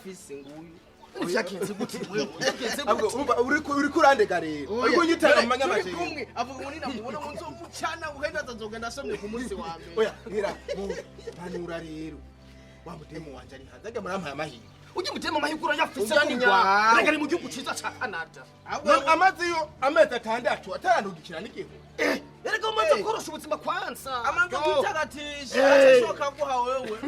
afise nguyu Ushaketse gute wewe? Uri kurandega rero. Ariko nyitanga mu manyamashyi. kumwe avuga ngo ninamubona ngo nzomucana guhenda azogenda asomye ku munsi wa mbere. Oya, hera. Banura rero. Wa mutemo wanje ari hanze ajya murampaye amahirwe. Ujye mutema amahirwe urayafise kunya. Rega ni mu gihugu ciza ca Canada. Amazi yo amezi atandatu atarandugikira n'igihe. Erega umaze korosha ubuzima kwanza. Amanza kwitagatisha ashoka guha wewe.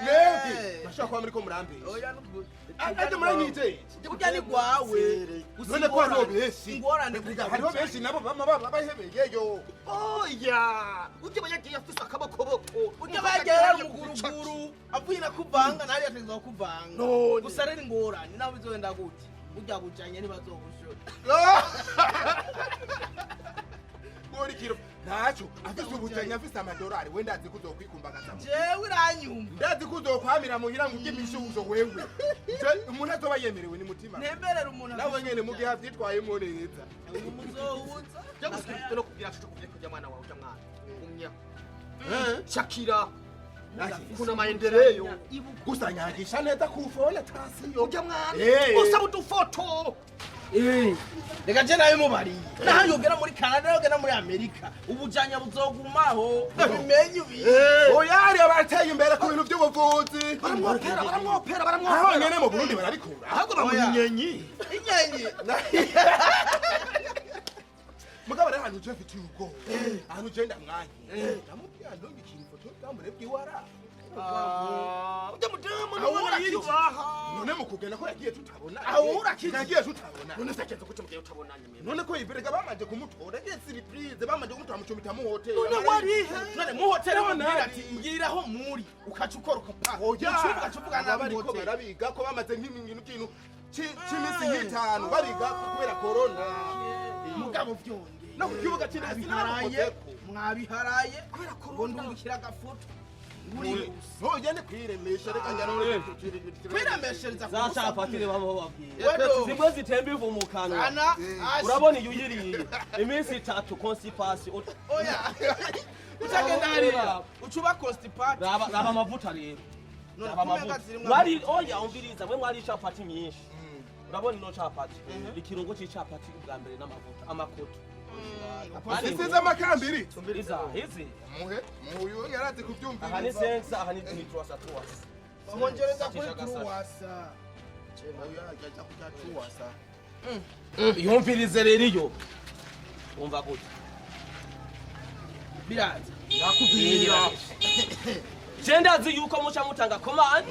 Mwebwe bashaka kwa muri ko murambe. Oya nubwo. Aje muranyite. Burya ni gwawe. None ko hariho benshi. Ngorane Hariho benshi nabo baba bahebeyeyo. Oya, ujye bayagiye afise akabokoboko. Ujya bagera mu guruguru avuye nakuvanga nayo yategeza kuvanga. Gusa rero ingorane nawe bizogenda gute? Ujya bujanye nibazogushora. Ngori kiro. Nacho, afise ubutanya afise amadolari wenda azi kuzokwikumbagaza. Jewe iranyumva. Ndazi kuzokwamira muhira ngo ugimishuzo wewe. Umuntu atoba yemerewe ni mutima. Nemberera umuntu. Nawe nyene mugihe avyitwaye mu neza. Umuzohuza. Jya gusikira no kugira cyo kujya mwana wawe ujya mwana. Umnya. Shakira. Kuna maendeleo. Gusanyagisha neza kufona tasiyo. Ujya mwana. Usaba udufoto. Reka je nawe mubariye. Naho yogera muri Canada yogera muri Amerika. Ubujanya buzogumaho. Bimenye ubi. Oyari abateye imbere ku bintu by'ubuvuzi. Baramwopera. Aho nyene mu Burundi barabikura. Ahubwo bamunyenyi. Inyenyi. Mugabo rero hanu je mfite ubwo. Hanu je ndamwanye. Namubwiye ndongikira ifoto y'amure bw'iwara. Ujya mudamu n'uwayibaha. None mukugenda ko yagiye tutabona. Ahura kizi. Yagiye tutabona. None sakeze kuca mugiye utabonanye mwe. None ko iberega bamaje kumutora ngiye surprise bamaje kumutora mu cumita mu hotel. None warihe? None mu hotel wabwira ati ngiraho muri ukaca ukora ukopa. Ucuvuga cuvuga n'abari ko barabiga ko bamaze nk'imintu cy'imisi nk'itanu bariga kubera corona. Mugabo vyonge. No kukibuga cy'ibiharaye mwabiharaye ngo ndungikira agafoto. Ntugende kwiremesha reka njyana kwiremeshereza za capatire bamo babwiye zimwe zitemba ivu mu kanwa urabona iyo uyiriye iminsi 3 constipation oya utagenda hariya ucuba constipation raba amavuta rero raba amavuta mwari oya umviriza mwe mwari capati nyinshi urabona ino capati ikirungo c'icapati bwa mbere n'amavuta amakoto Isize amakambiri. Tumbiriza hizi. Muyo yarazi kubyumvira. Aha ni sensa aha ni tuwasa. Bamongereza kuri tuwasa. Chema yaje kujya tuwasa. Yumvirize rero iyo. Umva gute. Biraza. Nakubwira. Jendazi yuko mucha mutanga command.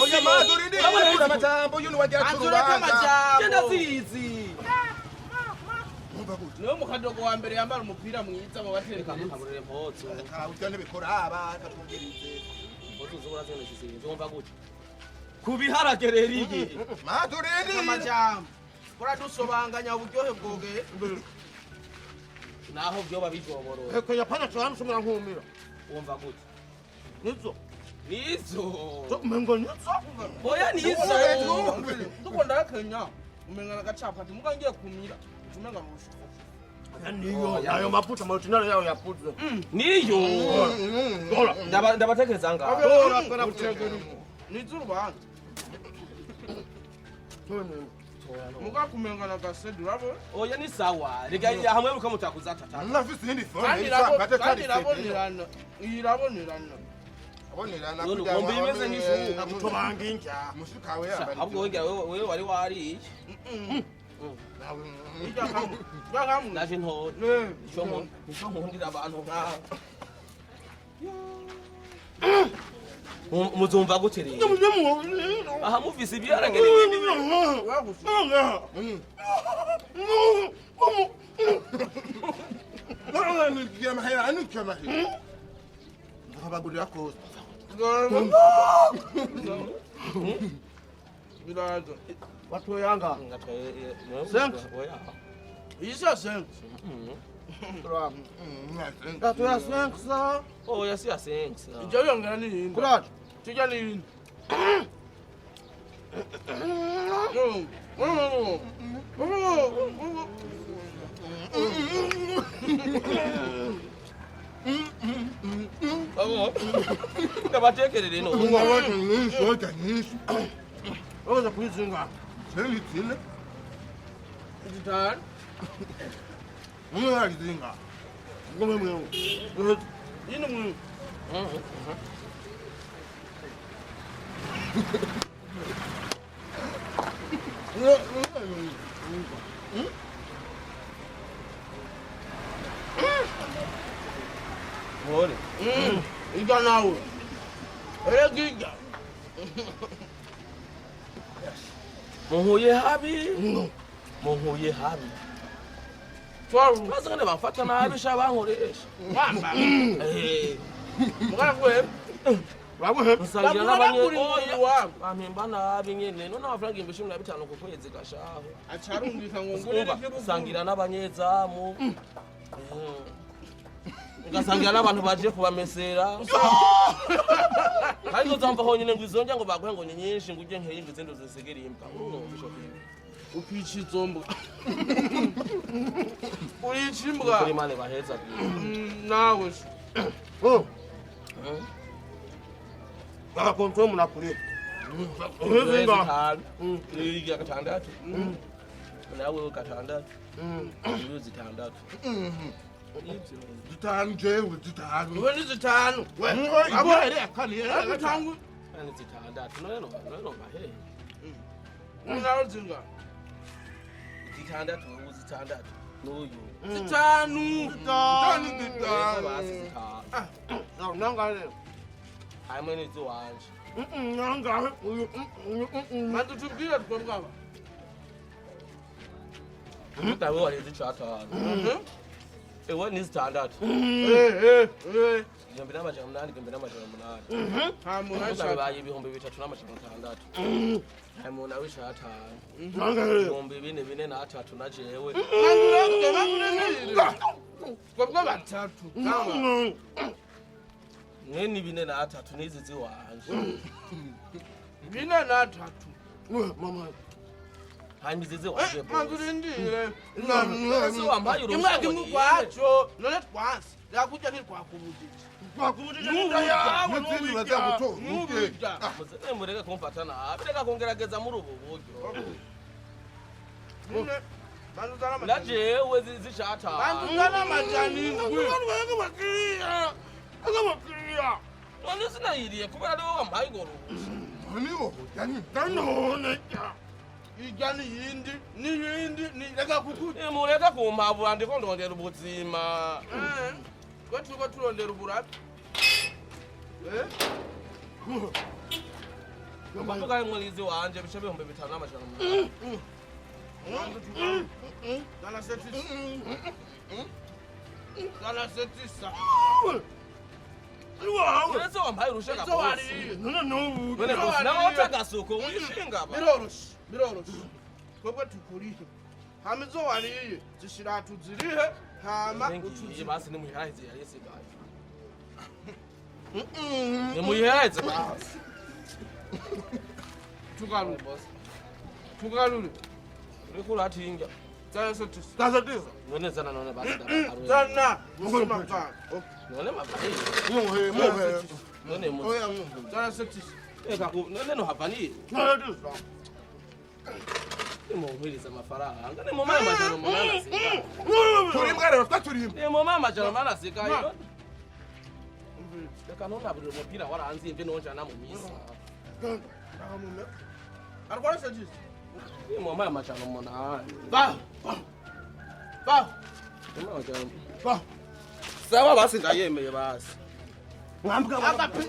Oya madurindi. Abona amajambo y'unu wagira turubanza. Jendazi izi. Niwe mukadogo wa mbere yambara umupira mwiza mu batereka mukaburire mpozo. Ujya nebikora aba katubwirize. Mpozo zobora zene zizinze umva gute. Kubiharage rero iki. Madurindi. Amajambo. Kora dusobanganya uburyohe bwoge. Naho byo babijoboro. Heko yapana twamusumira nkumira. Umva gute. Nizo. Mengo nizo. Oya nizo. Tukonda Kenya. Umenga gacapati mukangiye kumira. Tumenga musho. Niyo ayo maputa marutinale yao yapuze. Niyo. Ndabatekereza ngaho. Dora kana kutegera. Nizo rubanza. Muka kumenga na gasedi rabo. Oya ni sawa. Rega hamwe ruka mutakuza tata. Nafisi ndi phone. Kandi rabonerana. Irabonerana. Abonerana kujya. Ngombe imeze nk'ishuka mutobanga inja. Mushukawe yambara. Ahubwo wewe wari wari. Naje nto. Nisho nkundira abantu nka. Muzumva gute rero? Aha muvise ibiharage n'ibindi Ndabagurira kose. Biraza. Watoyanga. Oya. Isa sense. Gatoya sense. Oya si asense. Ijya yongera n'iyindi. Kurati. Tujya n'iyindi. Ndabatekerere no. oza kuyizinga Sengithile. ngidala Ungayizinga. Ngomemwe. yini mungu ngone ija nawe gija muhuye habi muhuye habi twaru bazangane bamfata nabi sha bankoresha mamba mugana kwe nsangira Bakubona n'abanye kuri wabo. bampemba nabi nyene none amafaranga 15,000 ku kwezi gashaho acarumvika ngo ngurire nsangira n'abanyezamu ngasangira n'abantu baje kubamesera kandi uzamva honyine ngo izonja ngo baguhe ngo ni nyinshi ngo uje nkeye ngizendo zisegera imbwa urumvisho upichi zombo uyichimbwa kuri mane baheza nawe Akakontrol munakuri. uhezinga iya gatandatu nawe gatandatu iyo zitandatu Zitanje, zitanu. uwe nizitanu we Abo ere akani ere. abitangu kandi zitandatu none bahe unawo zinga zitandatu zitandatu n'uyu zitanu Zitanu zitanu. basi zitanu nangale hamwe n'izo wanje Nanga. mandu tubwire twabwaba utawe warezi cyatanu ewe ni zitandatu igihumbi n'amajana umunani igihumbi n'amajana umunani nta muntu utawe ashaka baye ibihumbi 3,600 hamwe nawe cyatanu Nanga. ibihumbi 4,300 na jewe twabwa batatu mwene 4,300 nizi ziwanje bine natatu Mama. hanyuma izi ziwanje manzurindire ese wambaye imwaka imwe kwacho none twansi yakujya ntirwakubujije nubija mureke kumfata nabi reka kungerageza muri ubu buryo none manzuzana na amajani jewe zishatanu manzuzana amajani ngwi none sinayiriye kubera ariwe wambaye ingoro Nibo. Yani danone. ijani yindi ni reka kukuja mureke kumpavura ndiko ndondera ubuzima ko turiko turondera uburabe mbavuga rimwe izi wanje bice 5,500 Dana setisa. ese wambaye urushaka Izo wari. none bose nawe utagasuko wishinga ba Biroroshye. Twebwe tukurihe. Hama izo wariye zishira tuzirihe hama ngiye utuzi. basi ni muherahize yari sigaye ni muherahize basi Tugarure. Tugarure. uriko uratinga Dana setisa. Tazatiza. none zana none basi Dana. Musoma ka. none mabaye Muhe. none mu Oya. Dana setisa. eka none no havani Tazatiza. mu nkwiriza amafaranga ni mu mama majana umunani asigaye Turi mbere taturimwe. ni mu mama majana umunani asigaye reka ntunabure umupira waranzimvye nonjana mu misa Arwara setisa. ni mu mama majana umunani Ba. Ba. Ba. sawa basi ndayemeye basi Mwambwa. Agapi.